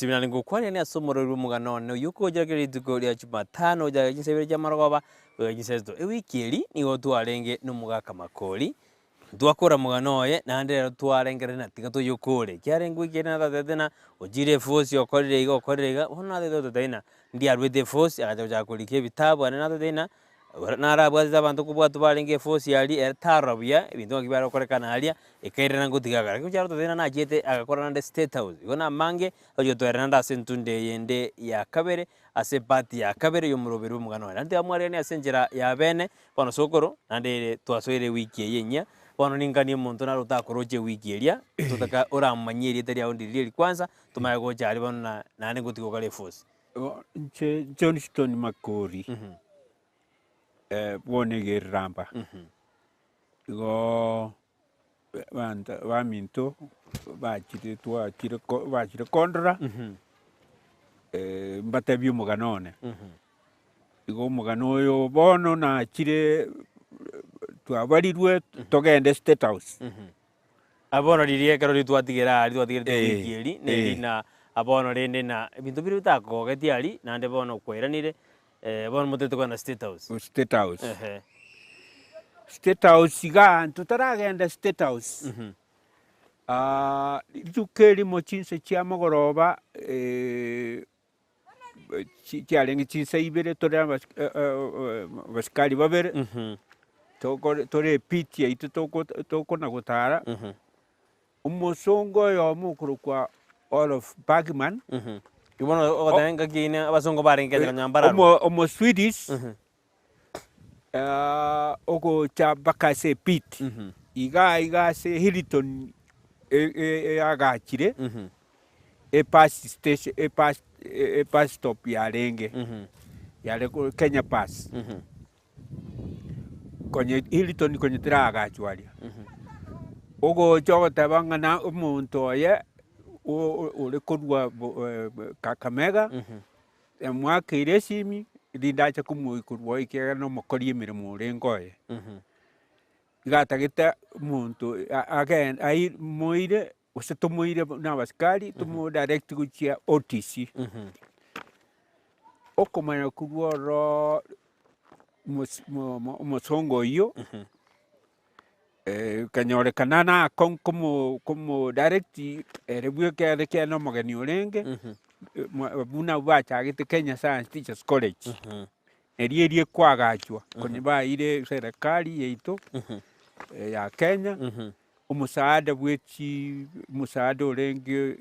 Simina ningo kwani ni asomoro Omogano no yuko jageri tuko ya Jumatano jaga gisebere jamaroba gisesto ewikiri ni otwarenge n'umugaka Makori twakora Omogano ye nande twarengere na tiga to yukore kyarengo ikena tatena ojire force okorire igo hona de taina ndi arwete force akaja kurike bitabu ana taina narabwaza abantu kubwatu barenge force yali etarabya ibintu ngibara korekana halia ekairana ngutigaga kucharo taina na jete agakora na state house igona mange ojo tweranda sentunde yende ya kabere ase party ya kabere yo murobero Omogano nande amware ne asenjera ya bene bono sokoro nande twasoire wiki yenya bono ningani muntu na rutakoroje wiki eria tutaka oramanyiri tari aundiriri kwanza tumaye gocha ari bono nane ngutiko kale force Johnstone Makori bone geramba go banda baminto bachire bachire kondra mbatabyo Omogano igo Omogano yo bono na chire twabarirwe togende state house abono ririe karo ritwatigera wikiri na abono rende na bintu biri bitakogetie ari nande bono kweranire bono mutete kwa na state house state house ga tutaragenda state house dukeri mochinse chia magoroba chialengi chinse ibere tore baskari babere tore piti itu toko na gutara umusongo yo mukuru kwa all of Bagman ibono otenga kine abasongo barenge nyambara omo Swedish oko cha bakase pit iga se Hilton agachire pass station pass stop ya renge ya Kenya pass konye Hilton konye tiraga chwalia ogo chogo tabangana umuntu ye ule kodwa Kakamega mwaka iresimi lindacha kumuikurwa ikega no Makori emirimo rengoye igatagita muntu again ai moire usetomoire na baskari tumu direct kuchia OTC okomanya kurworo musongo iyo kanyore kanana como direct rebwe ke no Omogani orenge buna bachagite Kenya Science Teachers College erie kwagachwa konye baire serikali yeito ya Kenya umusaada bwechi musaada orenge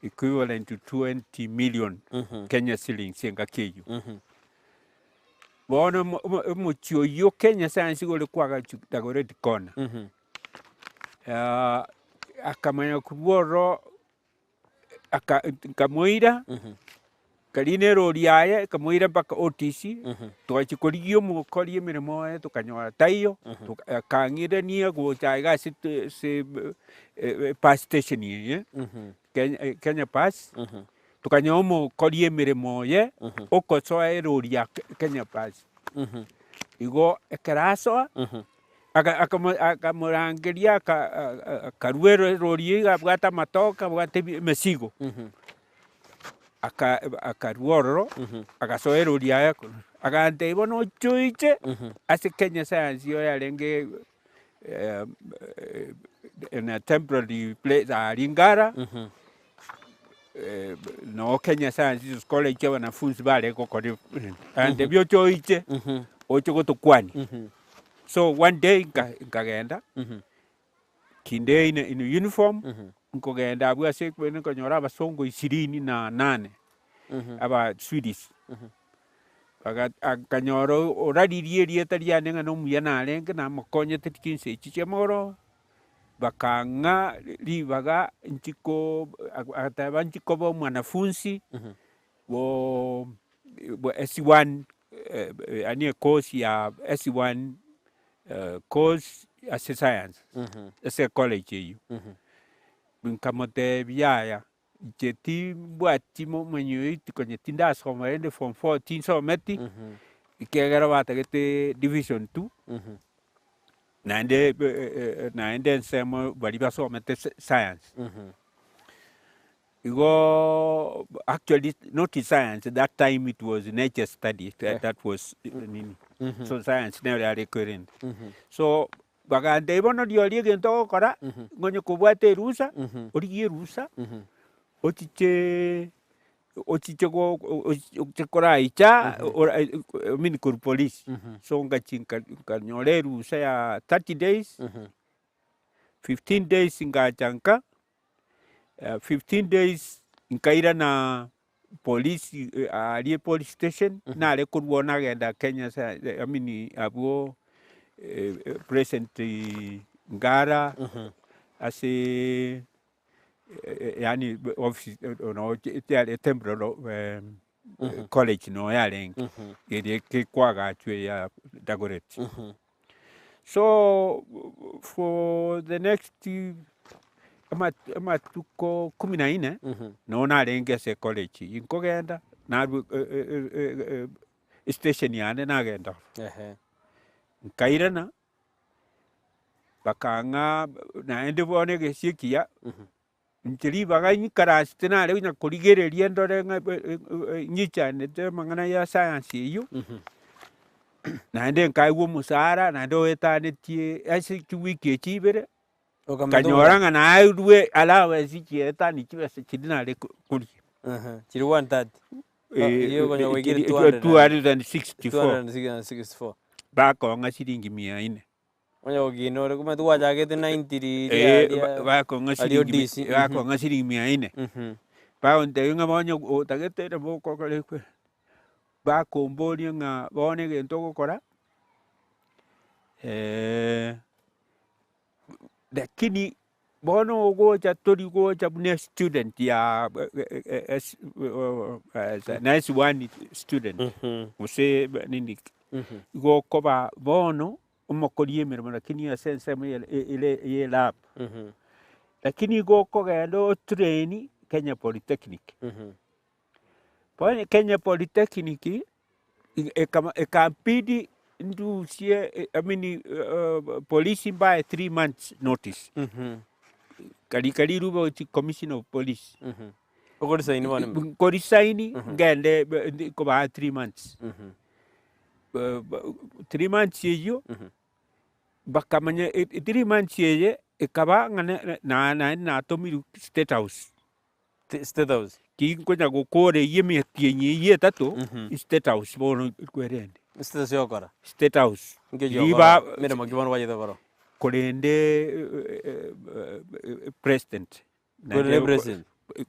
equivalent to 20 million Kenya shillings engakeyo bono muchio yo Kenya Science gole kwagachu dagore dikona akamanya kuboro akamoira kaline roriaye kamoira mpaka OTC twachikoriyo Makori emirimo tukanyora tayo tukangirania gochaiga se pass station ye Kenya pass tukanyomo Makori emirimo ye okosoa roria Kenya pass igo ekaraso akamurangeria karuero roria bwata matoka bwate mesigo akaruoro akasoa roria yako agante ibono chuiche ase Kenya Science yo yarenge in a temporary place aringara no Kenya Science College wanafunzi bale kokori ande byo choiche ocho gotokwani so one day nkagenda kinde in uniform nkogenda abwase kwene konyora abasongo 28 aba Swedish akanyoro oraririe tariane ngano muyana arenge na makonye tikinse chichemoro bakanga libaga nchiko ataba nchiko bo mwanafunzi bo S1 ani course ya S1 course as science as a college you binkamote biaya jeti bwati mo mwenyo itikonye tinda soma ende form 14 so meti ikegera batagete division 2 naende nsemo bali basomete science Go actually not science. That time it was nature study. That was so science never recurrent. So bagande bono diori gento kora ngonyo kubwate rusa ori rusa ochiche go ochikora icha min kur police. So ngachinka kanyole rusa ya 30 days 15 days ngachanka 15 days nkaira na police ali police station na ale kurwona genda Kenya abo present ngara ase yani office no temporary college no yaleng ide ke kwaga chwe ya Dagoret. So for the next ama tuko 14 no nalenge se college inkogenda na station yane nagenda nkairana bakanga naende bone gesikia ntiri baganyi karasi nale nya kurigereria ndore nyichane te mangana ya science iyo naende nkaiwo musara naende wetanetie asi wiki chibere kanyoranga na aiwe alawe sikieta ni kibese kidinale kuri chiri 130 iyo kwenye wigiri 264 bako nga shilingi 400 onye ogino kuma tuwa jagete 90 bako nga shilingi 400 bako ndenga bonyo otagete de boko kale kwe bako mboni nga bone gento gukora lakini bono gocha tori gocha bune student ya nice one student use nini go koba bono Makori emirimo lakini ya sense ile lab lakini go kogendo train Kenya Polytechnic pone Kenya Polytechnic ekampidi ndusie police by 3 months notice kali rubo commission of police korisaini ngende ko ba 3 months 3 months yeyo bakamanya 3 months yeye ikaba ngane na tomiru state house ki ngonya gukore yemi tienyi yetato state house bono kwerende state house riba mira makibano waje dogoro korende president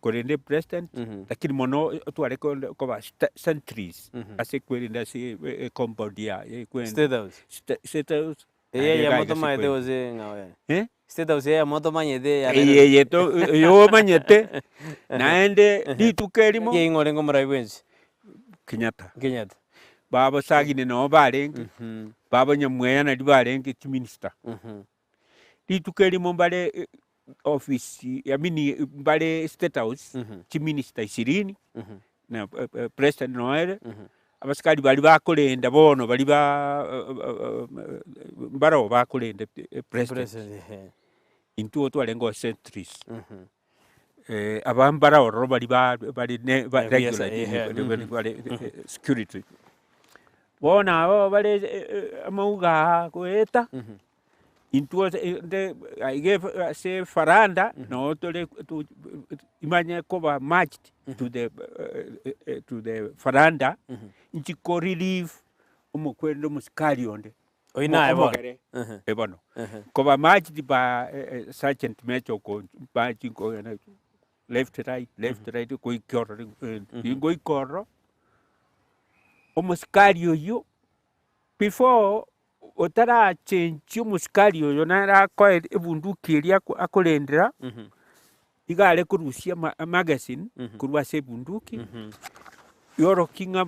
korende president lakini mono tuare ko ba centuries ase kwerende ase Cambodia state house ya moto maete oze ngawe state house ya moto manyete ya to yo manyete naende ditukelimo ye ngore ngomra ibwenzi Kenyatta baba sagine no barengi baba nyamweya na dibarengi minister ditukelimo mbale office mbale state house minister 20 na president noere abasikali bali bakolenda bono bali mbaro bakolenda president into twalengo centuries abambara oro bali regular security bona abo bali amauga koeta into I gave say faranda no to imanye koba matched to the faranda inchiko relief umukwendo musikali onde oina ebono koba matched by sergeant major ko matching ko left right ko ikoro ingo ikoro umusikali yo before otara change umusikali yo nara ko ebunduki eria akolendera igale kurusia magazine kurwa se bunduki yoro kinga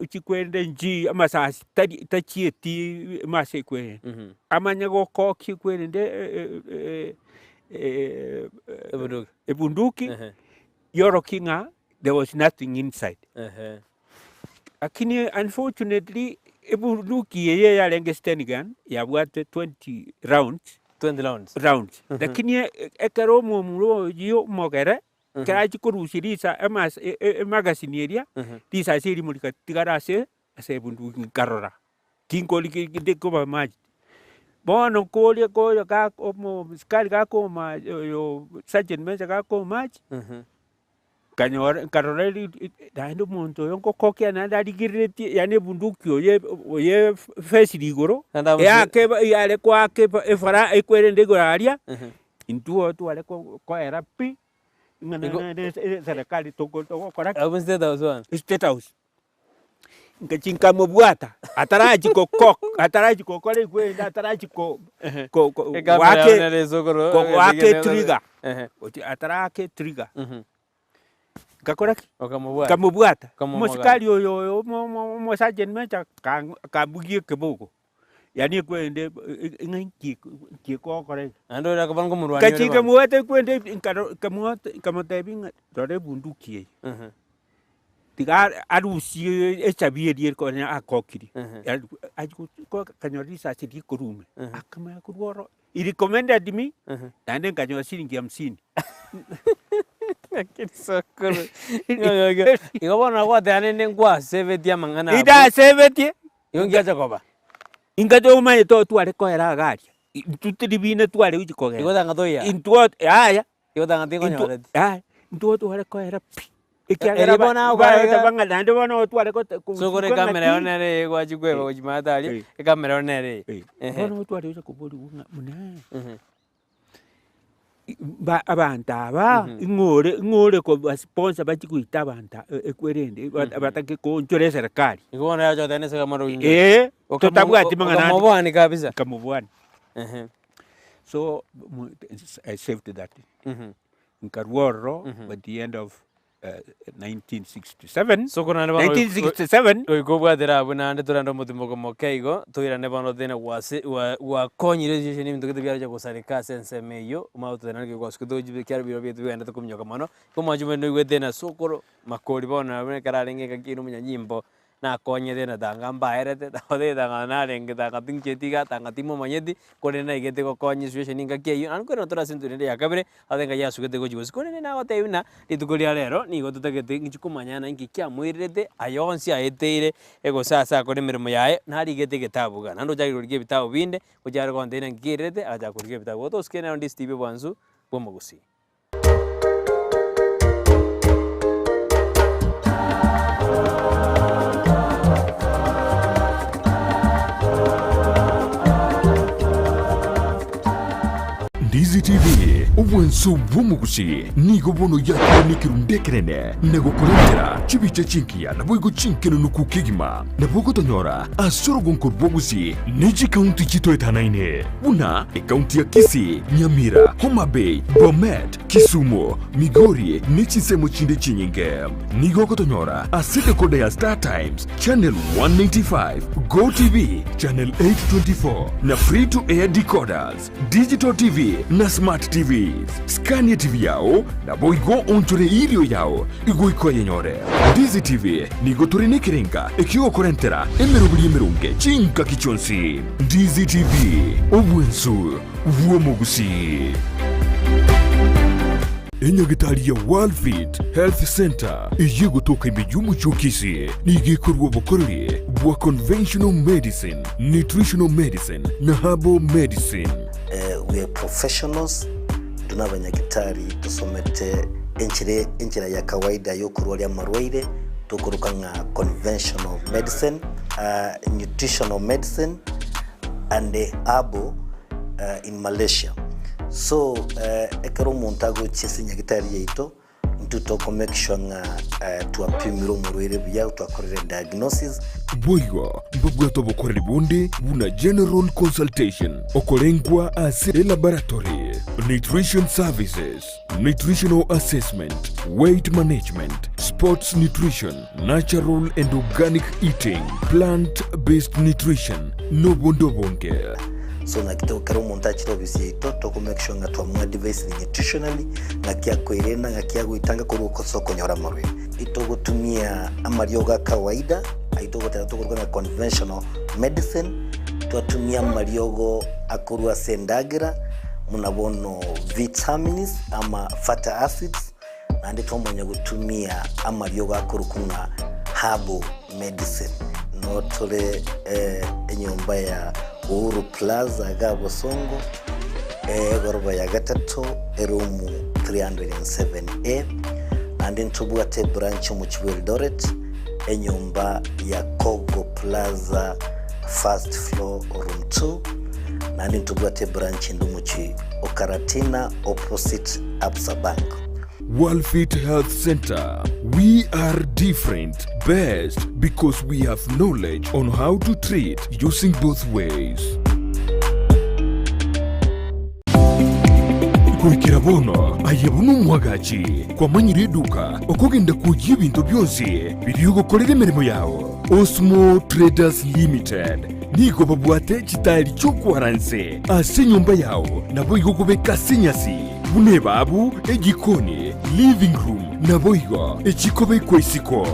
chikwende nji amasasi tachieti masekwe amanya goko kikwende ebunduki yoro kinga there was nothing inside lakini unfortunately ebunduki yeye yalenge stand gun ya bwate 20 rounds rounds lakini ekero mulo yo mogere keraji kurushirisa magazine area tisa siri mulika tigarase ase bundu karora kinkoli kideko maji bono kole ka omo skali ka koma yo sergeant major ka koma maji kanyor karoreli dando monto yonko kokya na dadi gireti yani bundukyo ye face ligoro ya ke yale kwa ke efara ekwere ndegoraria intuo tu ale ko era pi ngana serikali toko kora state house ngachinka mobwata ataraji ko kole kwenda ataraji ko wake trigger atarake trigger kakoraki kamubwata musikali oyo mo sergeant major kabugie keboko yani kwende nganki ko kore ando la kabango murwani kachike muwate kwende kamote dore bunduki tiga arusi echabieri ko nya akokiri ko kanyorisa sidi kurume akama kurworo I recommended me and then kanyo shilingi 50 Kisokoro. Iko bona kwa tane ngwa 70 mangana. Ida 70. Yongia jakoba. Ingato umaye to twale ko era gari. Tutibine twale uji ko. Iko tanga toya. Intuo aya. Iko tanga tingo nyore. Aya. Intuo twale ko era. Ikiagera bona kwa tabanga nande bona twale ko. Sokore kamera onere kwa chikwe kwa chimatali. Kamera onere. Bona twale uji ko boli muna. Abantu aba ingore ko sponsor bachikuita abantu ekwerende batake ko njore serikali ikona yacho tane saka maro inge totabwati mangana kamubwani kabisa kamubwani so I saved that nkarworo by the end of 1967 so kuna ne 1967 toikobwa dera buna ande turando mutimoko mokeigo toira ne bano tene wa konyire je ni mtokete byara jako sarika sense meyo mauto tena ke kwa skudo jibe kyar biro byetu ende to kumnyoka mano kuma jume no igwe tena sokoro makori bona bene kararenge kakino munya nyimbo na konye tena danga mbaerete dode danga na renge danga tingchetiga danga timo manyeti kone na igete ko konye situation ninga keyo an kono tora sintu ne yakabere adenga yasu gete go jibos kone na gote una litukolia lero ni go tutagete ngichukumanya na ngi kya mwirete ayonsi aeteire ego sasa kone mirimo yae na rigete getabu ga nando jagiro rige bitabu binde kujara ko ndena ngirete aja kurige bitabu to skena on Steve Bwanzu bomo Gusii. Ndizi TV ubwensu bomo Gusii nigo bono yako nikirundekerene nego kurendera chibiche chinkia na boigo chinkeno nukukigima na bogo tonyora asorogon korbo Gusii niji county chito etanaine una county ya Kisii, Nyamira, Homa Bay, Bomet, Kisumu, Makori nichi semo chinde chinyinge nigo kotonyora asite kode ya Star Times channel 195 Go TV channel 824 na free to air decoders digital TV na smart TVs. Scania TV yao na boigo onchore ilio yao igo yenyore. Ndizi TV nigo turine kirenga ikiwa korentera emerunge chinka kichonsi. Ndizi TV obwensu bomo Gusii. Enyagitari ya World Fit Health Center iye gutoka imijumbu chokisi nigikorwa bukorere bwa conventional medicine, nutritional medicine na herbal medicine. We are professionals, tunabanyagitari tusomete enchira ya kawaida yo kurwalia marwaire tukuruka nga conventional medicine, nutritional medicine and herbal in Malaysia. So ekero montago chesi nyagitari yeito ntutoko make sure nga tuapimiro murwire bya twakorera diagnosis boigo mbugwato bokorera bonde buna general consultation okolengwa as laboratory nutrition services nutritional assessment weight management sports nutrition natural and organic eating plant based nutrition no bondo bonke. So na kito karo montaji to bisi to make sure nga twamwa device nutritionally nga kya kwirena nga kya guitanga ko soko nyora marwe ito gutumia amarioga kawaida aito gotera to kurwa conventional medicine twatumia mariogo akurwa sendagira munabono vitamins ama fatty acids nandi twamanya gutumia amaryo gakurukunga herbal medicine no tole enyumba ya Uhuru Plaza Gabosongo goroba ya gatatu erumu 307A nandi ntubwate branch mu Eldoret enyumba ya Kogo Plaza first floor room 2 nandi ntubwate branch ndumuchi Okaratina opposite Absa Bank. Worldfit Health Center. We are different, best because we have knowledge on how to treat using both ways. Kuikira bono ayabuno mwagachi kwa manyire duka okogenda kujya ibintu byose biri gukorera imirimo yawo. Osmo Traders Limited niko babwate kitali cyo kwaranse ase nyumba yawo nabo igokubeka sinyasi bune babu egikoni living room nabo igo ekikobe kwesiko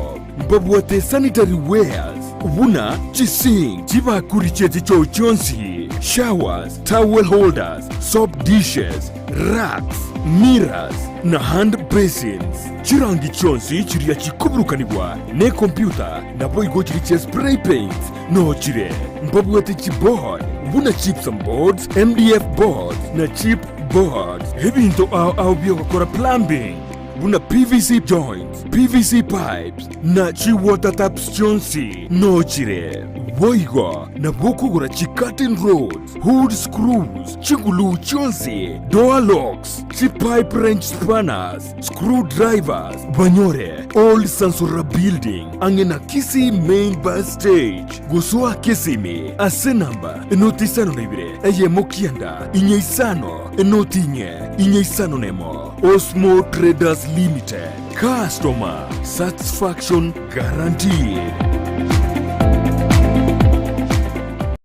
babwate sanitary wares buna chising chibakuricheze cyo cyonsi showers towel holders soap dishes racks mirrors na hand basins chirangi chonsi chiriya chikuburukanibwa ne computer nabo igo chiriche spray paint no chire mbabwate chibord buna chips and boards MDF boards na chip boards ebintu au byokora plumbing buna PVC joints PVC pipes na chi water taps chonsi no chire boigo na bokugura chi curtain rods hood screws chigulu chonsi door locks chi pipe wrench spanners screwdrivers banyore all sansura building angena Kisii main bus stage gusua Kisimi ase namba enotisano nebire eye mokianda inyeisano enotinye inyeisano nemo Osmo Traders Limited. Customer satisfaction guaranteed.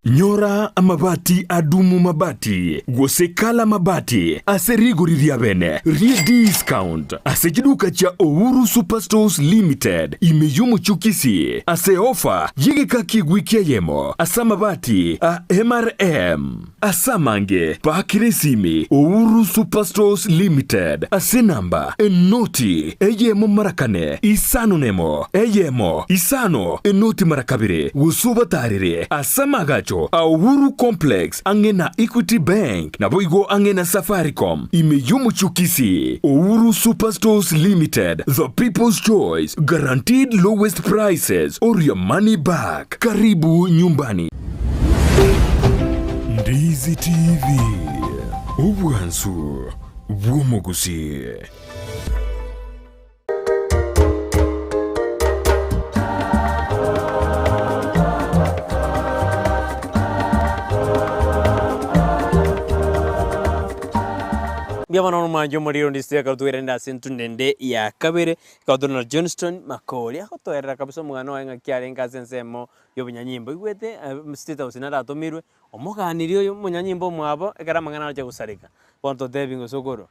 Nyora amabati adumu mabati gosekala mabati aserigoriria bene rie discount asejiduka cha Uhuru Superstores Limited imeyumu chukisi ase offer yigeka kigwikia yemo asa mabati a MRM asamange pakiresimi Uhuru Superstores Limited ase namba enoti eyemo marakane isano nemo eyemo isano enoti marakabire gusuba tarire asamagacho Uhuru Complex angena Equity Bank na boigo angena Safaricom imeyumu chukisi Uhuru Superstores Limited, the people's choice, guaranteed lowest prices or your money back. Karibu nyumbani. Ndizi TV Ubwansu Gusii. Biamano manjo muri ndiste ka tuirenda sentundende ya kabere ka dona Johnstone Makori akotoera kabisa mugano enga kyarenga sensemo yo bunyanyimbo igwete mstita usinara tomirwe omoganirio yo munyanyimbo mwabo ekara mangana aje gusarika bonto debingo sokoro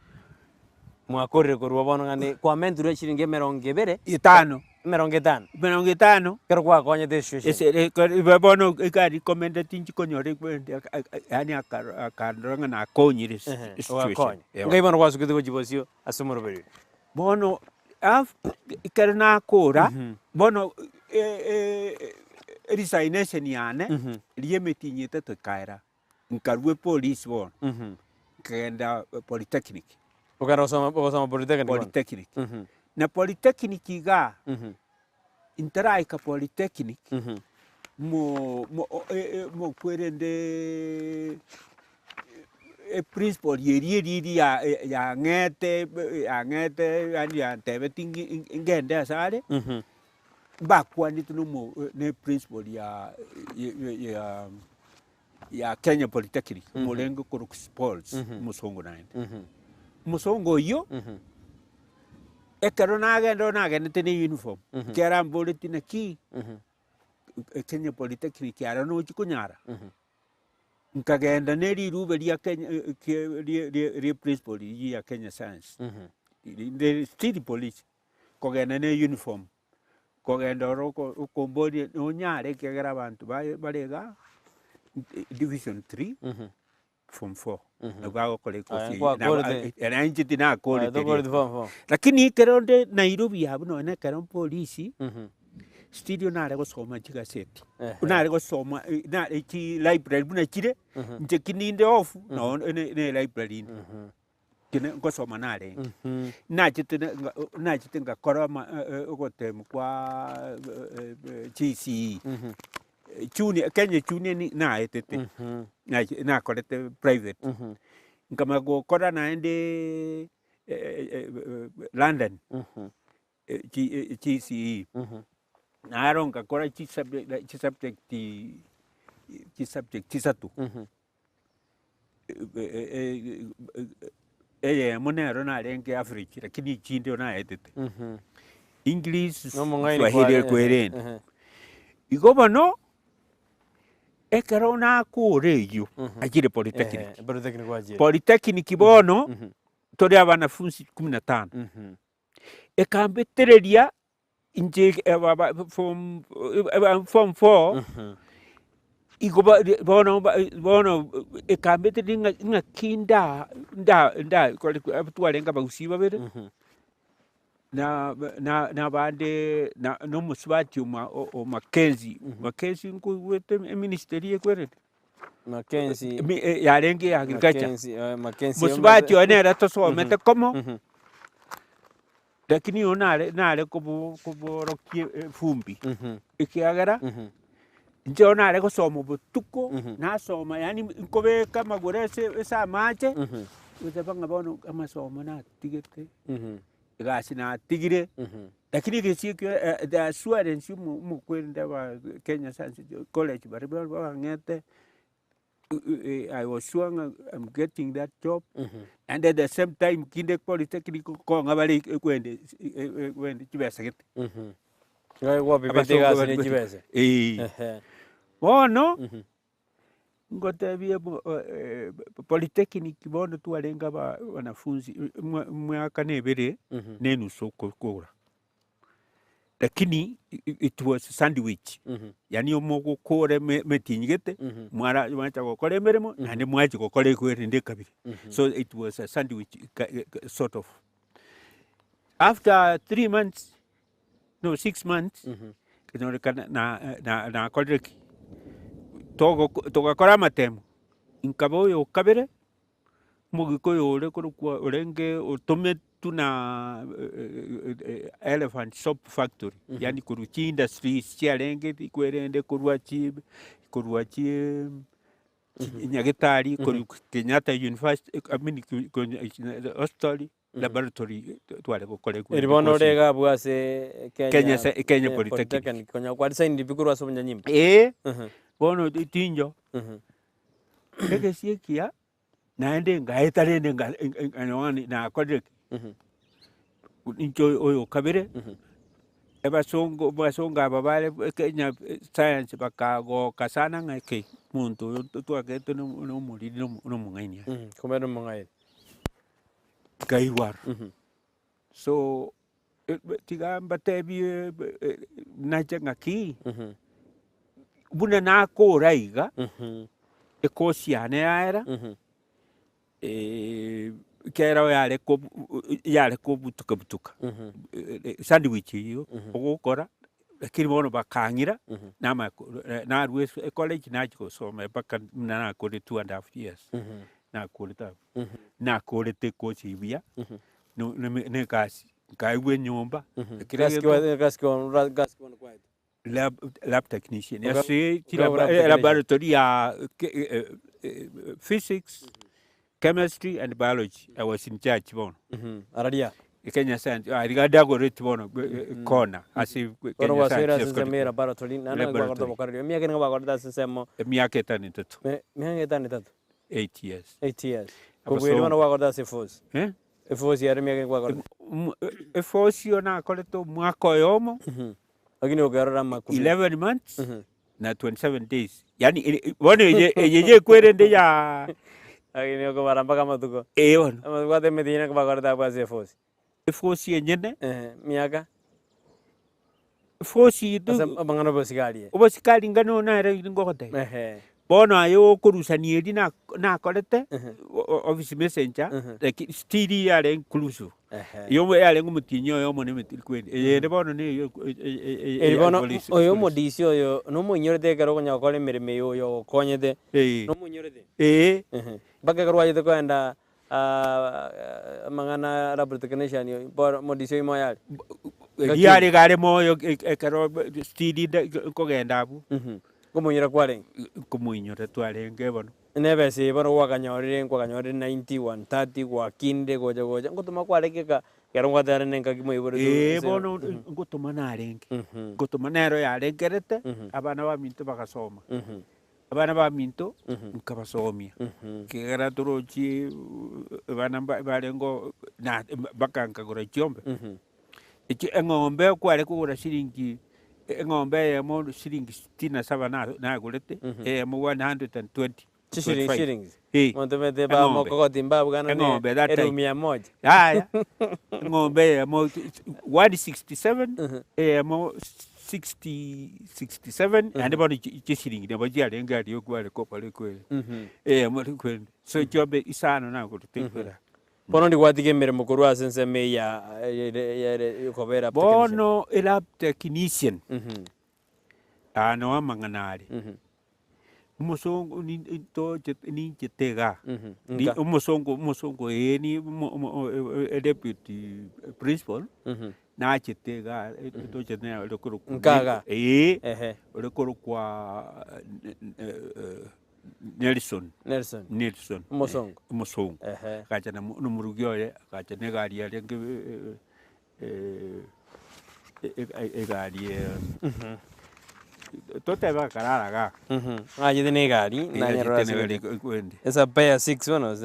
mwakorire korwa bono ngane kwa menture chiringe 5 50 kero kwa konye desho ese bono ikari komenda tinchi konyore kwende yani akaranga na konyiris situation ngai bono kwasu kitu jibosio asumuro beri bono ikarna kora bono resignation yane liemetinyete to kaira nkarwe police bono kenda polytechnic ukara osama polytechnic na polytechnic ga interai ka polytechnic mo kwerende principal yeri ya ngete yani ya tebeting ngende asare bakwani tuno ne principal ya Kenya Polytechnic molengo koruk sports musongo 9 musongo yo Ekeronage tene uniform. Kera mbole tina ki. Kenya Polytechnic yara no chikunyara. Nkagenda neri rube ya Kenya ri principal ya Kenya Science. The city police kogenda ne uniform. Kogenda roko kombodi no nyare kegera abantu barega division 3. form 4 nabwa kole kosi kwa kole na injiti na kole to form 4 lakini keronde Nairobi yabuno ne keron polisi studio nare gusoma chigaseti nare gusoma na iki library buna kire nje kininde off no ne library kine gusoma nare na chite ngakora ogotem kwa Gusii Kenya chuni na etete na kolete private ngama go kora naende London Gusii naronga kora chi subject chisatu monero na renge average lakini chinde na etete English Swahili kweren igobono ekarona kureyo akire polytechnic bono tore abanafunzi 15 ekambetereria inje form 4 igoba bono ekambetereria nga kinda nda twalenga bagusi babere na bande no musibati o Mackenzie nkuwete ministeri ekwere Mackenzie yarenge agriculture musibati onera tosomete komo lakini onare kuborokie fumbi ikiagera nje onare gusoma butuko nasoma yani nkobeka magurese esa mache uzabanga bono amasoma na tigete gasi na tigire lakini kisiki the assurance mu kwenda wa Kenya Science College ba ngete I was sure I'm getting that job and at the same time kinde polytechnic ko ngabali kwende chibesa gete ngai kwa bibete gasi ne chibesa bono ngote bia polytechnic bono twalenga wanafunzi mwaka nebere nenusu kukura lakini it was sandwich yani omogo kore metinyigete mwara wacha gukore meremo nande mwachi gukore kwere ndekabiri so it was a sandwich sort of after 6 months kinore na kodreki togakora matemo inkaboyo kabere mugikoyo ore kurukwa orenge otome tuna elephant soap factory yani kuruchi industries chiarenge ikwerende kurwachi Nyagetari kuru Kenyatta University hospital laboratory twale gukore ku iribono rega bwase Kenya Polytechnic konya kwa design ndibikurwa sonya nyimba bono tinjo egesikia naende ngaetarende ngani na kodek injo oyo kabere basonga babale Kenya Science bakago kasana ngake muntu twagete no muri no mungainia komero mungai gaiwar so tigamba tebi najenga ki buna na ko raiga ekosiane yaera kera yale ko butuka sandwich yo ogukora lakini bono bakangira na rues college nacho so baka na ko 2.5 years na kulita na kulite ko sibia no ne kasi kaiwe nyumba kasi kwa lab technician ya si laboratory ya physics chemistry and biology I was in charge bono aradia Kenya Science rigada go rate bono kona asi Kenya Science Nyamira laboratory nana kwa gordo bokarrio miaka ni kwa gordo sesemo miaka tani tatu 8 years kubwiri bana kwa gordo se force force ya miaka kwa gordo force yona koleto mwaka yomo lakini ugarora makufi 11 months na 27 days yani bono yeje kwerende ya lakini uko baramba kama tuko bono amazwa de medina kwa gordo kwa se force force yenyene miaka force du asa bangano bosikali ngano na re ngokote bono ayo kurusania eri na korete office messenger like still yare inclusive yo yare ngumutinyo yo mo nemetiri kwendi ende bono ne bono oyo modisi oyo no munyorete karo konya kole mirime yo konyete no munyorete baka karo ayete kwenda mangana rubber technician yo modisi yo moyale yare gare moyo karo still kogenda abu kumunyora kware kumunyora twarenge bono nebese bono wakanyorire 90 130 kwa kinde goja ngutuma kwarekeka kero ngwatare nenga kimoibore bono ngutuma narenge ngutuma nero yarengerete abana ba minto bagasoma abana ba minto nkabasomia kigera turochi bana barengo na bakanka gora chiombe iki engombe kware kugura shilingi ngombe ya mo shilingi 67 na gulete mo 120 shillings montemete ba mo kokoti mbabu kana ne erumia moja haya ngombe ya mo 167 mo 67 ande bono shilingi ne bajia lenga dio kwale kopale kwele mo kwele so jobe isano na gulete bono ndi kwatige mere mukuru asense me ya kobera bono elab technician ano amanganari umusongo ni to ni jetega ni umusongo ni deputy principal na jetega to jetega lokuru nkaga lokuru kwa Nelson umusongo kacha na numurugyo ye kacha ne gari ya lenge gari tote ba kararaga aje ne gari na nyarwa kwende esa pair 6 one was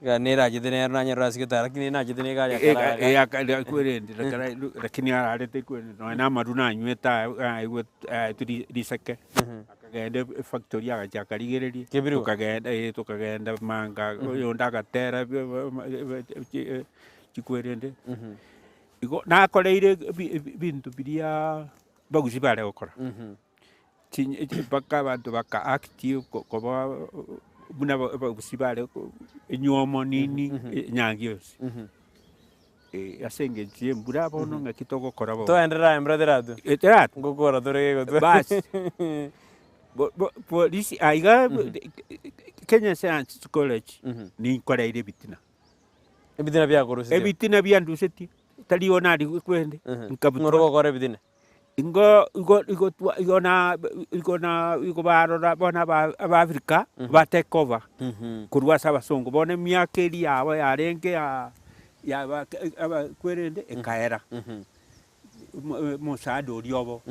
ga ne raje ne na nyarwa sikita lakini na jide ne gari ya kara kwende lakini arate kwende no na maruna nyweta turiseke akagenda factory agajakarigererie tukagenda manga yo ndagatera chikwerende igo nakoreire bintu biria Gusii bare gukora baka bantu baka active koba buna Gusii bare nyuomo nini nyangios asenge tie mbura bono ngakito gukora bo to endera brother atu eterat gukora torege goto bas polisi aiga Kenya Science College ni koreire bitina bya kurusi bitina bya nduseti taliona ndi kwende nkabuto kore bitina igo barora bona ba Africa ba take over kurwa sabasongo bona miakeri yabo yarenge ya ba kwerende enkaera musado ryobo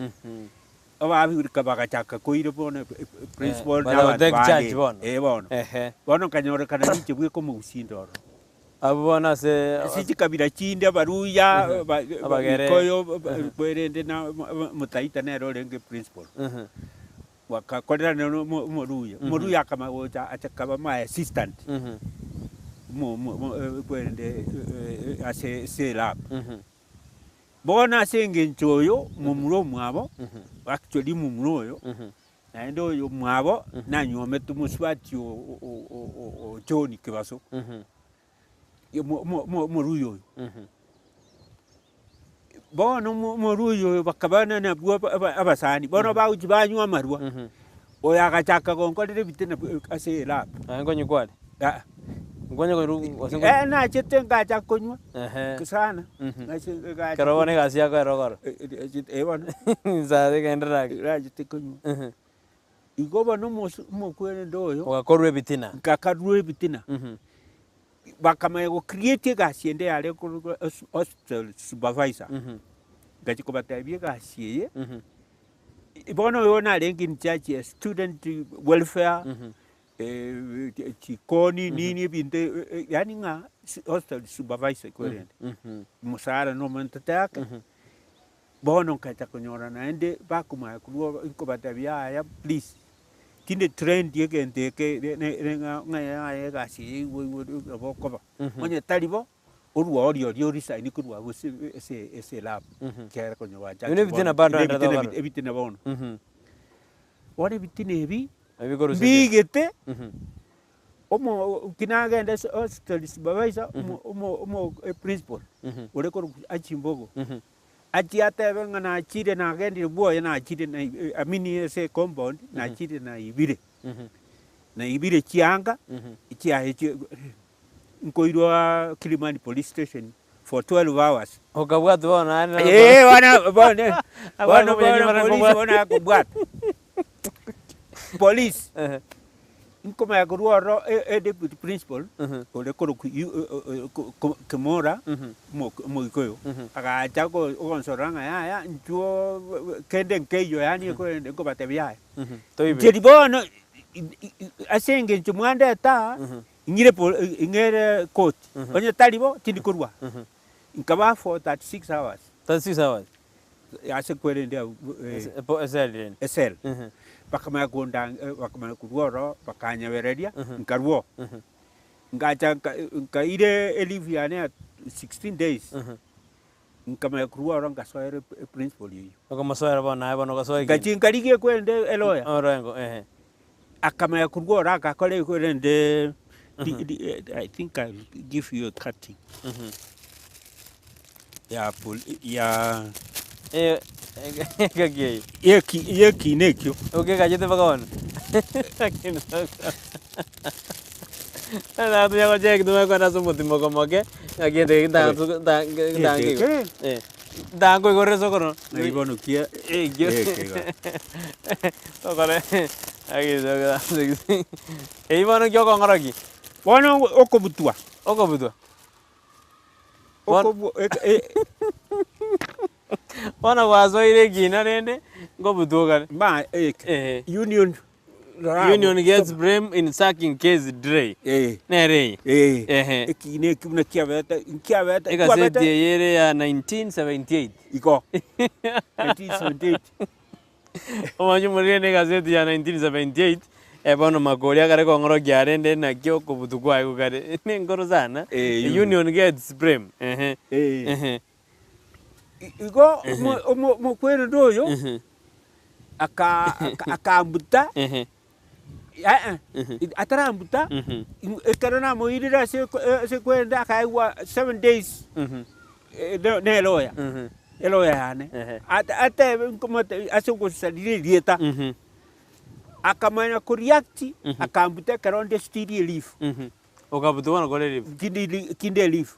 aba Africa bagachaka koire bona principal na bono kanyore kana niche bwe ko musindoro abona se kabira chinde baruya koyo kwerende na mutaita nero lenge principal wakakorera no muruya kama woja atakaba my assistant kwerende ase lab bona senge nchoyo mumuro mwabo actually mumuro yo na ndo yo mwabo na nyome tumuswati o John Kibaso moruyo bono moruyo bakabana na abasani bono bauji banywa marwa oya gachaka gonkorere bitina ase lab ngonye kwale ngonye ko na chete ngacha konywa sana karone gasi yako erogoro bono zade kendra rajite konywa igoba no mo kwere ndoyo wakorwe bitina kakarwe bitina bakamego create gasiende yale hospital supervisor gachiko batabie gasiye bono yona lengi nchachi student welfare chikoni nini binte yani nga hospital supervisor kwende musara no mentataka bono kacha konyora na ende bakuma kuwa ko batabia ya please tinde trend yegende ke nga gasi bokoba monye talibo urwa orio resign kurwa ese lab kera konyo wacha bitina bando ebitina bono wale bitina ebi mbigete omo kinagenda hospital supervisor omo principal ore ko achimbogo ati atebe ngana achire na agendire boya na achire na amini ese compound na achire na ibire chianga ichia nkoirwa Kilimani police station for 12 hours. Ukabwatu bona wana police wana kubwat. Police. Nkoma ya kuruoro deputy principal ole ko kemora mo ikoyo. Aga chako ogonsoranga ya ntuo kende nkeyo yani ko batebya. Jeri bono asenge ntumwanda ta ingere court. Onye talibo tindikurwa. Nkaba for 36 hours. 36 hours. Ase kwere ndia SL. Bakama gonda bakama kuruoro bakanya beredia nkarwo. Ngacha nkaire eliviane 16 days. Nkama kuruoro ngasoere principal yiyo. Okamaswera bona ngasoere. Ngachinkarige kwende eloya. Orengo akama kuruoro akakole kwende I think I'll give you a cutting. Yeah. Kage. Yeki nekyo. Okay, kajete bakaona. Na tu yako check tu meko na sumu timo komoke. Agende dangi. Dango igore sokoro. Ibono kia. Sokore. Agi soga. Ibono kyo kongoraki. Bono okobutua. Bona wazo ile gina nende ngobutuka. Ma Union gets blame in sacking case dre. Nere. Ekine kimna kiabeta. Ikaseti yere ya 1978. Iko. 1978. Omanyu murene gazeti ya 1978. Ebono Makori akare kongoro gyarende na kyo kubutukwa ikukare. Ngoro sana. Union gets blame. Iko mo kwere doyo akambuta atarambuta ekarona moirira se kwenda akaiwa 7 days ne eloya yane ate komate asoko salire dieta akamanya kureact akambuta karonde steady leaf okabutu wana kole leaf kinde leaf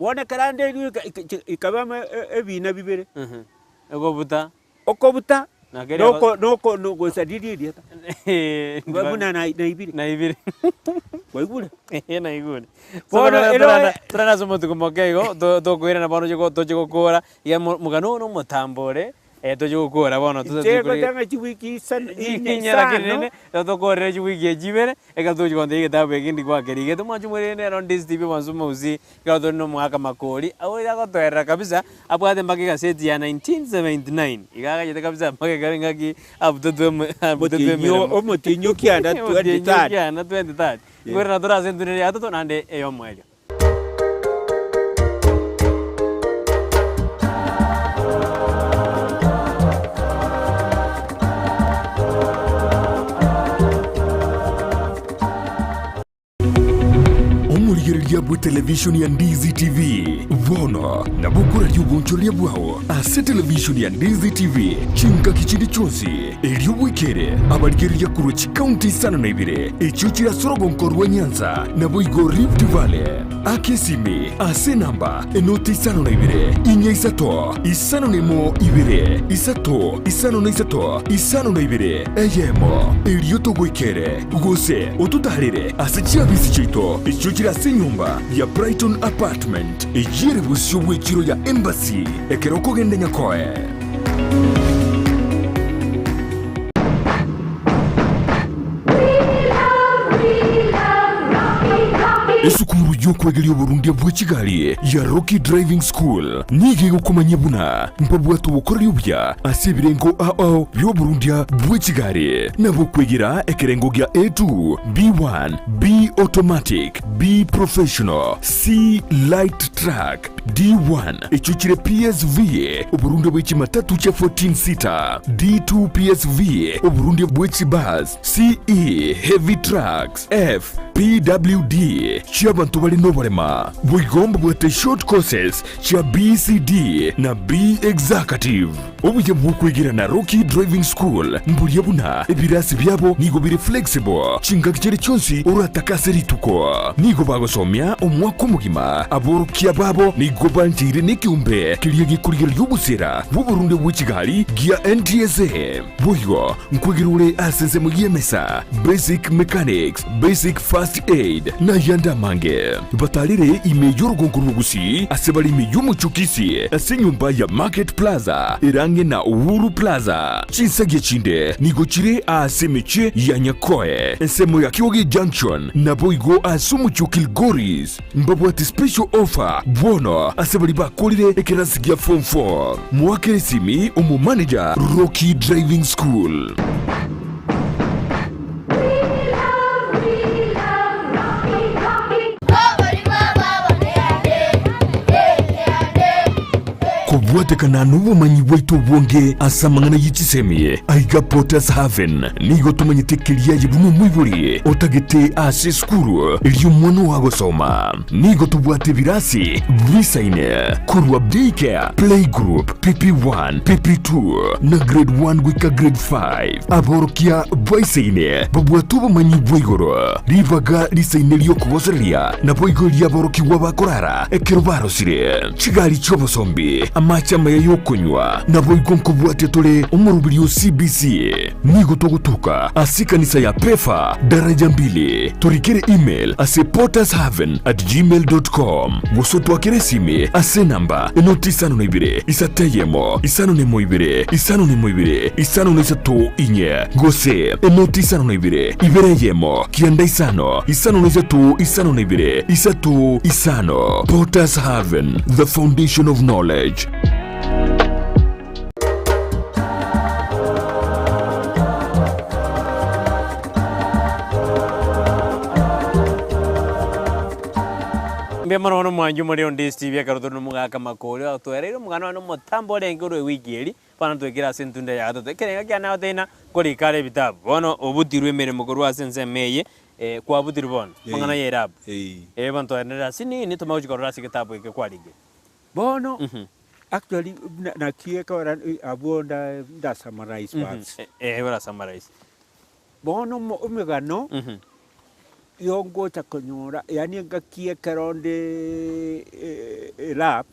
wana karande ikabama ebina bibere okobuta noko sadidi dieta babuna na ibire waigule na bona trana somo tukomokego to kwira na bono to kora ya mugano no mutambore to kora bono to tanga chiwiki san inyara kinene to kora chiwiki ejibere eka to chikonde getabe kindi kwa kerige to machumurene around this tv manzumo uzi ka to no mwaka Makori awira ko toera kabisa abwate mbake gazeti ya 1979 igaga yete kabisa mbake garingaki abutwe omotinyo kianda 23 ngora na tora sentune ya to nande eyo mwejo Omurigereria bwa television ya Ndizi TV vono na bukura yubunchoria bwao ase television ya Ndizi TV chinka kichindi chonsi elio wikere abarigereria kurochi county sana na ibire echuchira sorogonkorwa Nyanza na boigo Rift Valley akesimi ase namba enoti sana na ibire inya isato isano nemo ibire isato isano na isato isano na ibire eyemo elio togwikere gose otutarire ase chiabisi chito echuchira se nyumba ya Brighton apartment ejire busyo bwekiro ya embassy ekeroko gende nyakoe esukuru y'okwegeria oburundi bwa Kigali ya Rocky Driving School nige gukomanya buna mpabwatu bukorera ubya asibirengo ao by'oburundi bwa Kigali nabo kwegera ekerengo gya A2 B1 B automatic B professional C light track D1 echuchire PSV oburundi bwa chimatatu cha 14 seater D2 PSV oburundi bwa chibus CE heavy trucks F PWD chabantu bali nobarema bwigomba bwate short courses cha BCD na B executive obuye bwokwigira na Rocky Driving School mbulye buna ebirasi byabo nigo biri flexible chingakichere cyonsi urataka rituko nigo bagosomya omwaka omugima aborukia babo nigo banjire n'ikiumbe kiriye gikurira y'ubusera bw'Uburundi bwa Kigali gia NTSA buyo nkwigirure asense mu yemesa basic mechanics basic first aid na yanda mange batalire imeyo rugonguru Gusii asebali imeyo muchukisi asenyumba ya Market Plaza irange na Uhuru Plaza chinsage chinde nigo chire asemeche ya Nyakoe ensemo ya Kiwogi Junction na boigo asumucho Kilgoris mbabwati special offer bono asebali bakolire ekerasi gya form 4 mwakere simi umu manager Rocky Driving School. Kubwatekana n'ubumanyi bwaitu bwonge asamangana yichisemiye aiga Potters Haven nigo tumanyitekelia yibumu mwiburi otagete ase skuru iliyo mwana wagosoma nigo tubwate birasi visaine kurwa daycare playgroup PP1 PP2 na grade 1 wika grade 5 aborokia bwaisaine babwatu bumanyi bwigoro rivaga lisaine liyo kugoseria na bwigo lyaboroki wabakorara ekero sire Kigali cy'obosombi amachama y'okonywa nabo igonko bwate tole umurubiri CBC nigo togutuka asikanisa ya pefa daraja 2 torikere email ase pottershaven@gmail.com wosoto akeresime ase namba enotisano nebire isateyemo isano nemoibire isano nemoibire isano nesato inye gose enotisano nebire ibereyemo kianda isano nesato isano nebire isato isano Potters Haven, the foundation of knowledge. Mbemaro no mwanju muri on Ndizi TV akaruto no mugaka Makori atwerere mugano no mutambo rengero wigeri pana twekira sentunda ya ato tekerenga kyana tena kuri kale bitabu bono obutirwe mere mugoro asense meye kwa butir bon mangana yerab bantu anera sini ni tumaji korora sikitabu ke kwalige bono actually na kieka ora abonda da summarize parts ora summarize bono Omogano yongo takonyora yani ngakieka ronde lab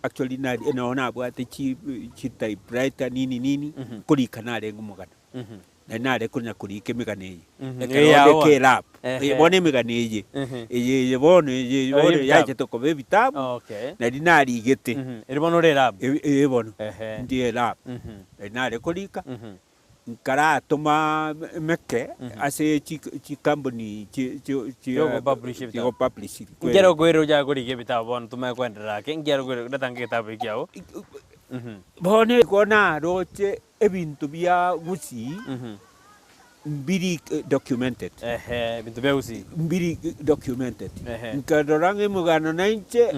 actually na naona abwate chi typewriter nini kuri kanale ngumugana na nare kunya kuri kemiganeje ekaronde ke lab bone miganeje ye bone yaje toko be bitabu na dinari igete iri bono re lab bono ndiye lab nare kurika nkara toma meke ase chi company chi publishing ngero gwero ja kuri ke bitabu bono tume kwendera ke ngero gwero datange kitabu kyao bone kona roche ebintu bya Gusii mbiri documented bintu bya Gusii mbiri documented nkadorange Omogano nainche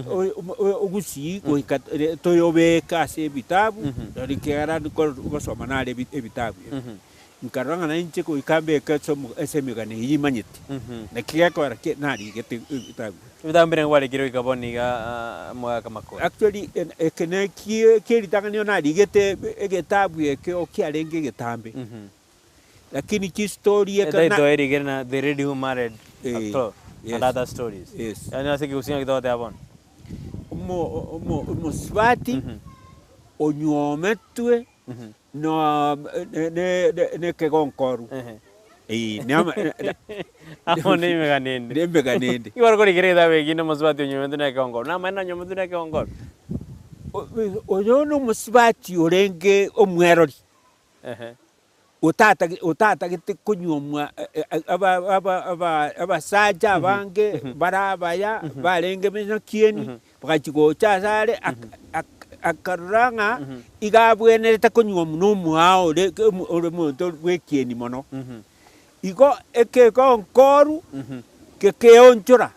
Gusii kuika toyobeka ase bitabu dorikera gosoma nale ebitabu nkaranga nainche kuikambe ketsomo ese Omogano yimanyiti nakiyakora ke nali gete bitabu bitambire ngwale kiro ikaboniga mwaka Makori actually ekene kiri tangani nali gete egetabu eke okiarenge getambe lakini ki story ekana they do na the lady who married actor and other stories yani asiki usinga kitote abon mo swati onyometwe no ne kegonkoru Nyama. Ako na yung meganindi. Hindi meganindi. Iwar ko nikirita wegi na masbati yung nyumundu na ikongkor. Nama na nyumundu na ikongkor. Oyo no masbati orenge omwerori. utatagite kunywa abasaja abange barabaya barenge bino kieni bakachigocha sare akaranga igabwenerete kunywa muno mwao ore muntu wekieni mono igo ekeko nkoru kekeonchura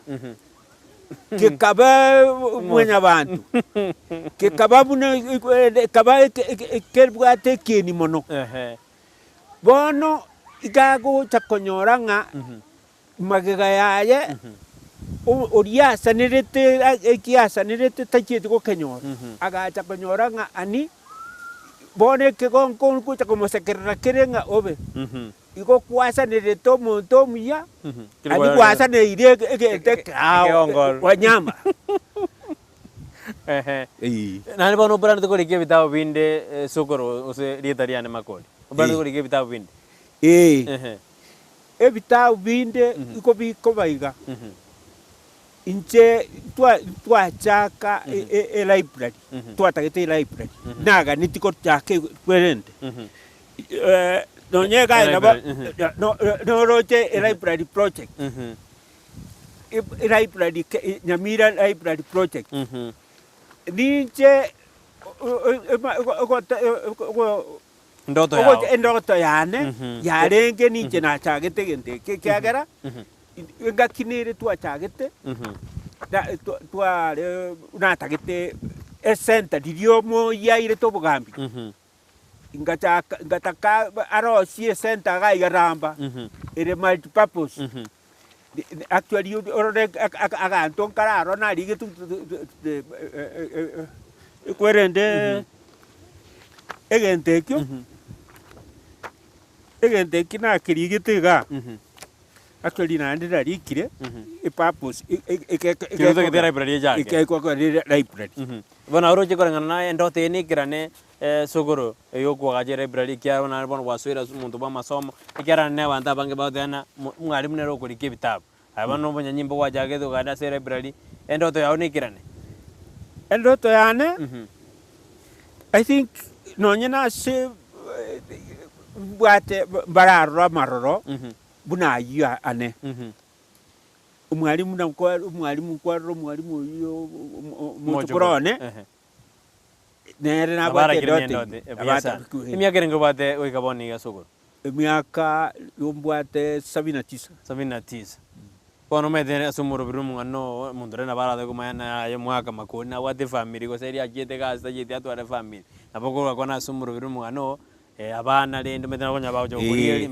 kekaba mwenya bantu kekaba bune kaba kerbwate kieni mono bono igago chakonyoranga magega yaye oriasanirete ekiasanirete tachete ko kenyora agacha konyoranga ani bone kegonko kucha komosekerera kerenga obe igo kwasanirete omuntu omuya ani kwasanire egete kao wanyama nani bono brand ko rike bitao binde sokoro ose rietariane Makori brand ko rike bitao binde ebitao binde iko baiga inche twachaka library twatagete library naga nitiko chake kwerende nonyega no roche library project library Nyamira library project ninche ndoto yane yarenge ninche nachagete gente kyagera ngakinire twachagete tware unatagete center diriomo yaire tobugambi ngataka arosie center ga igaramba ere multipurpose actually aganto kararo na rigetu kwerende egentekyo na kirigitiga actually na ndira rikire purpose ikeke library yake ikeko library bona oroche korangana na ndote nikirane sogoro yoko gaje library kya bona bona waswira muntu ba masomo ikara ne banta bange baudana mwalimu ne roko rike bitabu abano bonya nyimbo wajage to gada se library ndoto yao nikirane ndoto yane I think nonyena se bwate bararwa maroro buna yiya ane umwalimu na umwalimu yo mutukurone nere na bwate dote imiaka rengo bwate oikaboni ga sogoro imiaka yombwate 79 kono mete asumuro birumu ngano mundure na barade kumayana ya mwaka Makori na wate family ko seri akite gasta yete atware family napoko kona asumuro birumu ngano abana lendo mete na konya bawo jokuri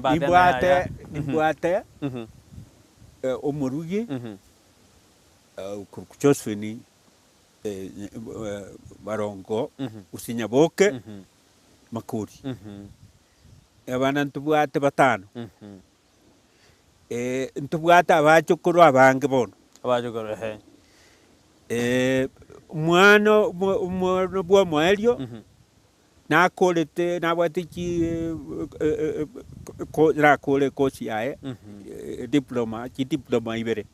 imbwate omurugi kuchosfeni barongo usinyaboke Makori abana ntubwate batano ntubwate abachokoro abange bono abachokoro mwana bwa mwaelio nakolete nabwate ki rakole kosi yae diploma ibere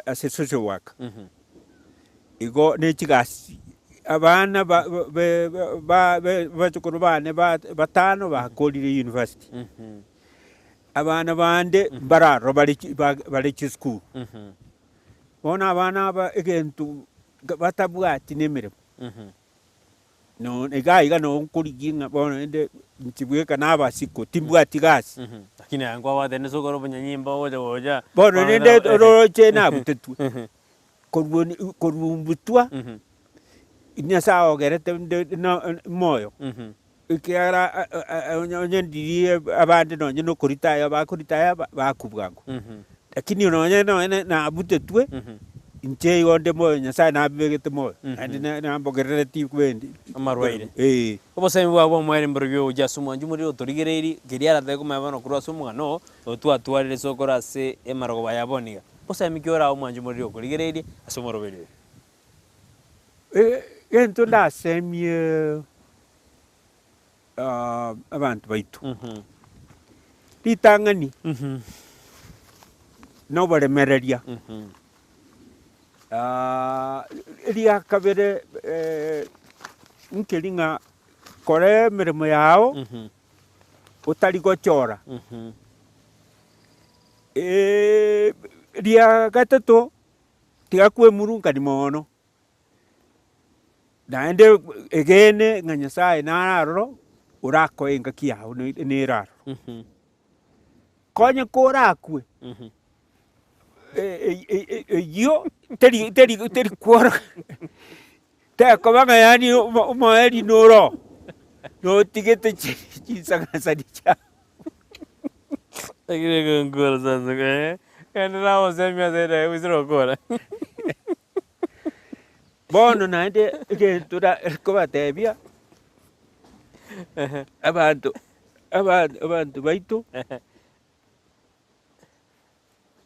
as a social work igo nechigasi abana bachokoro bane batano bakolire university abana bande bararo bari school bona abana ba egentu batabwati nemirimo no iga no nkuriginga bona ende ntibweka nabasiko timbwati gasi lakini angwa wadene sogoro bunyanyimba woja bona nende oroche nabutetu korumbutwa inyasa ogerete moyo ikiara onyendirie abande nonye no kuritaya bakubwango lakini nonye na butetwe inche yonde moyo nyasa na bigete moyo andi na mbogerere ti kwendi amarwaire obo semi bwa mwere mbryo jasumu njumuri otorigereri geriara te kuma bano kurwa sumu no otwatwarire sokora se emarogo bayaboniga osemi kyora omwanjumuri okorigereri asomorobere ento nda semie abantu baitu litangani no baremereria ria kabere nkelinga bakore mirimo yao utari gochora ria gatatu tigakue murungani mono naende egene ng'a Nyasaye nararo urakoenga kiao ni raro konye korakue yo teri kwora tekobanga yani umoeri noro notigete chisagana cha Agire ngora sasa ene nao semia zere wisiro kora bono naende tura kobatebia abantu baitu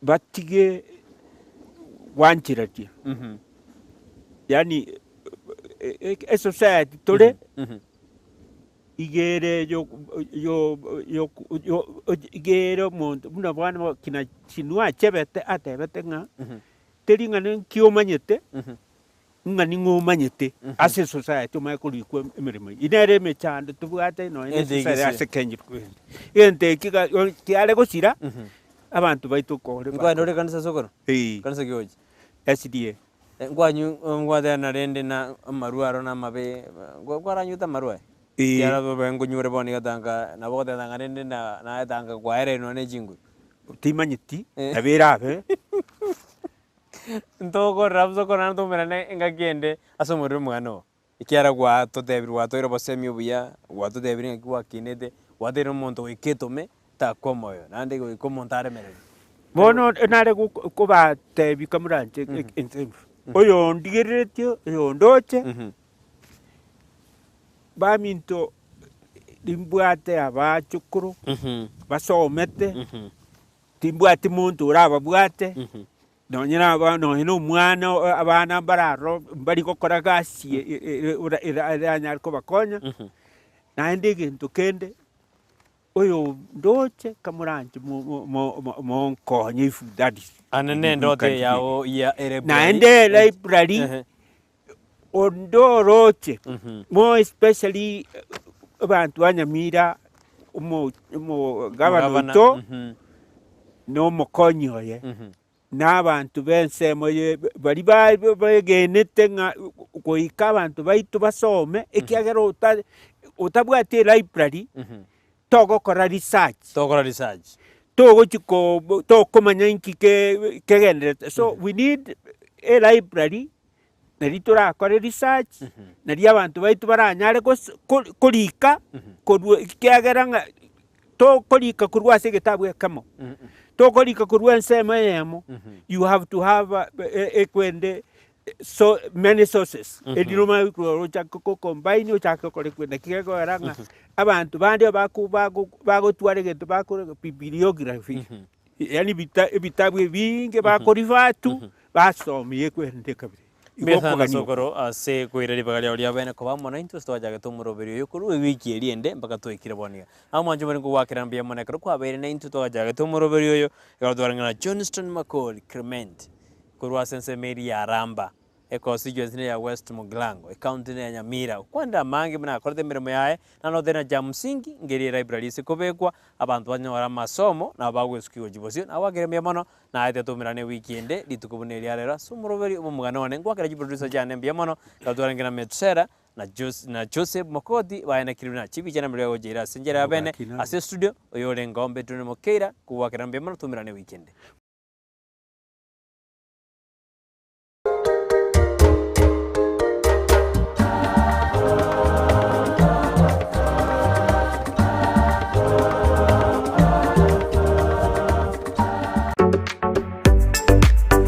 batige wanchiratia yani a society tore igere yo igere muntu muna bwana kina chinua chebete atebete nga teringa nkiomanyete nga ningomanyete as a society mai ku emirimo inere mechando tubwate no necessary as kenyi ente kiale gosira abantu baitu kore ngwa ndore kanisa sokoro kanisa kyoji SDA ngwanyu ngwathe na rende na maruaro na mabe ngwaranyuta marua yara bobe ngunyure boni gatanga na bote tanga rende na tanga kwaere no ne jingu timanyiti abirabe ntoko rabzo kona ntumirane engakende asomore mwana ikiara gwa totebirwa toiro bosemi obuya watotebire ngwa kinete watero omonto iketome takomoyo nande ikomontare merere bono nare kubatebi kamuranje oyo ndigeretio oyo ndoche baminto limbwate abachukuru basomete timbwate muntu urababwate nonyina abana hino mwana abana bararo bari gukora gasi iranya ko bakonya naende gintu kende oyo ndoche kamuranje mo nkonye ifu that is anene ndote yao ya library naende library ondoroche more especially abantu banyamira gavana to no mokonyoye n'abantu bense moye bari bagenete nga goika abantu baitu basome ekiagero utabwate library togokora research tokomanya inki kegenderete so we need a library nari turakora research nari abantu baitu baranyare kurika kiagera nga tokorika kurwase gitabu ekamo tokorika kurwa nsema yemo you have to have ekwende so many sources edinoma kurocha combine ochaka kore kwenda kigego aranga abantu bandi bagotware geto bakore bibliography yani bitabu binge bakorivatu basomiye kwende kabiri Bethana sokoro ase kwireri bagali olia bene ko bamona into twajaga tumuroberi yukuru wiki eriende mpaka twikire bonia amanje bari kuwakira mbia mona kro kwa bere na into twajaga tumuroberi yoyo yadwaranga Johnstone Makori Clement kurwa sense meri ya ramba constituency ya West Muglango county ya Nyamira kwanda mangi mna korte mirimo yae na no thena ja musingi ngeri library sikobekwa abantu banyora masomo na bagweskiwe jibosio na wagere mbia na ate tumirane weekend litukubune lyarera sumuroberi Omogano ngwakira producer jane mbia katwarangina metsera na Joseph Mokodi baina kiruna chibi jana mleo jira sinjera bene ase studio oyore ngombe tune mokeira kuwakira mbia tumirane weekend